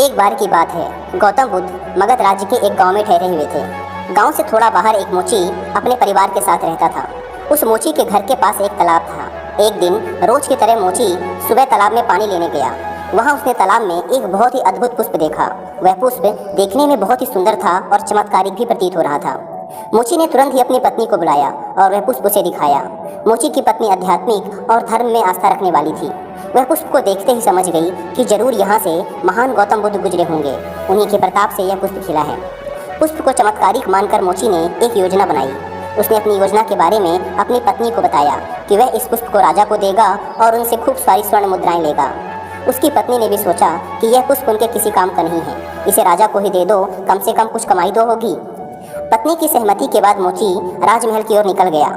एक बार की बात है, गौतम बुद्ध मगध राज्य के एक गांव में ठहरे हुए थे। गांव से थोड़ा बाहर एक मोची अपने परिवार के साथ रहता था। उस मोची के घर के पास एक तालाब था। एक दिन रोज की तरह मोची सुबह तालाब में पानी लेने गया। वहां उसने तालाब में एक बहुत ही अद्भुत पुष्प देखा। वह पुष्प देखने में बहुत ही सुंदर था और चमत्कारिक भी प्रतीत हो रहा था। मोची ने तुरंत ही अपनी पत्नी को बुलाया और वह पुष्प उसे दिखाया। मोची की पत्नी आध्यात्मिक और धर्म में आस्था रखने वाली थी। वह पुष्प को देखते ही समझ गई कि जरूर यहाँ से महान गौतम बुद्ध गुजरे होंगे। उन्हीं के प्रताप से यह पुष्प खिला है। पुष्प को चमत्कारिक मानकर मोची ने एक योजना बनाई। उसने अपनी योजना के बारे में अपनी पत्नी को बताया कि वह इस पुष्प को राजा को देगा और उनसे खूब सारी स्वर्ण मुद्राएं लेगा। उसकी पत्नी ने भी सोचा कि यह पुष्प उनके किसी काम का नहीं है, इसे राजा को ही दे दो, कम से कम कुछ कमाई तो होगी। पत्नी की सहमति के बाद मोची राजमहल की ओर निकल गया।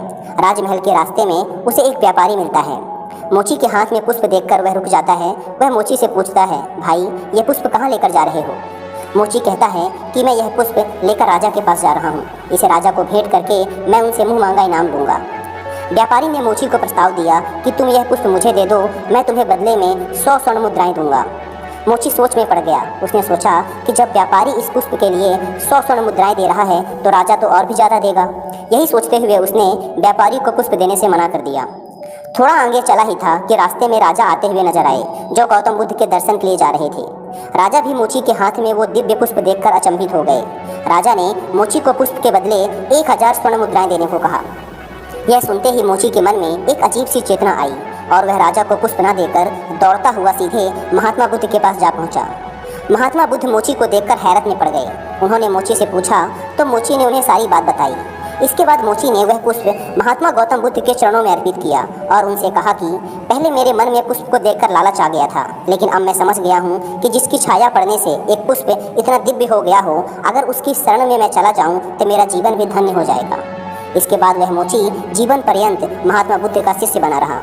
राजमहल के रास्ते में उसे एक व्यापारी मिलता है। मोची के हाथ में पुष्प देखकर वह रुक जाता है। वह मोची से पूछता है, भाई ये पुष्प कहाँ लेकर जा रहे हो? मोची कहता है कि मैं यह पुष्प लेकर राजा के पास जा रहा हूँ। इसे राजा को भेंट करके मैं उनसे मुँह मांगा इनाम दूंगा। व्यापारी ने मोची को प्रस्ताव दिया कि तुम यह पुष्प मुझे दे दो, मैं तुम्हें बदले में 100 स्वर्ण मुद्राएं दूंगा। मोची सोच में पड़ गया। उसने सोचा कि जब व्यापारी इस पुष्प के लिए 100 स्वर्ण मुद्राएं दे रहा है तो राजा तो और भी ज़्यादा देगा। यही सोचते हुए उसने व्यापारी को पुष्प देने से मना कर दिया। थोड़ा आगे चला ही था कि रास्ते में राजा आते हुए नजर आए, जो गौतम बुद्ध के दर्शन के लिए जा रहे थे। राजा भी मोची के हाथ में वो दिव्य पुष्प देखकर अचंभित हो गए। राजा ने मोची को पुष्प के बदले 1000 स्वर्ण मुद्राएं देने को कहा। यह सुनते ही मोची के मन में एक अजीब सी चेतना आई और वह राजा को पुष्प न देकर दौड़ता हुआ सीधे महात्मा बुद्ध के पास जा पहुंचा। महात्मा बुद्ध मोची को देखकर हैरत में पड़ गए। उन्होंने मोची से पूछा तो मोची ने उन्हें सारी बात बताई। इसके बाद मोची ने वह पुष्प महात्मा गौतम बुद्ध के चरणों में अर्पित किया और उनसे कहा कि पहले मेरे मन में पुष्प को देखकर लालच आ गया था, लेकिन अब मैं समझ गया हूँ कि जिसकी छाया पड़ने से एक पुष्प इतना दिव्य हो गया हो, अगर उसकी शरण में मैं चला जाऊँ तो मेरा जीवन भी धन्य हो जाएगा। इसके बाद वह मोची जीवन पर्यंत महात्मा बुद्ध का शिष्य बना रहा।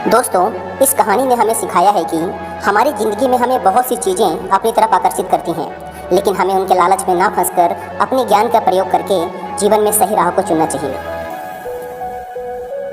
दोस्तों, इस कहानी ने हमें सिखाया है कि हमारी ज़िंदगी में हमें बहुत सी चीज़ें अपनी तरफ आकर्षित करती हैं, लेकिन हमें उनके लालच में ना फंसकर अपने ज्ञान का प्रयोग करके जीवन में सही राह को चुनना चाहिए।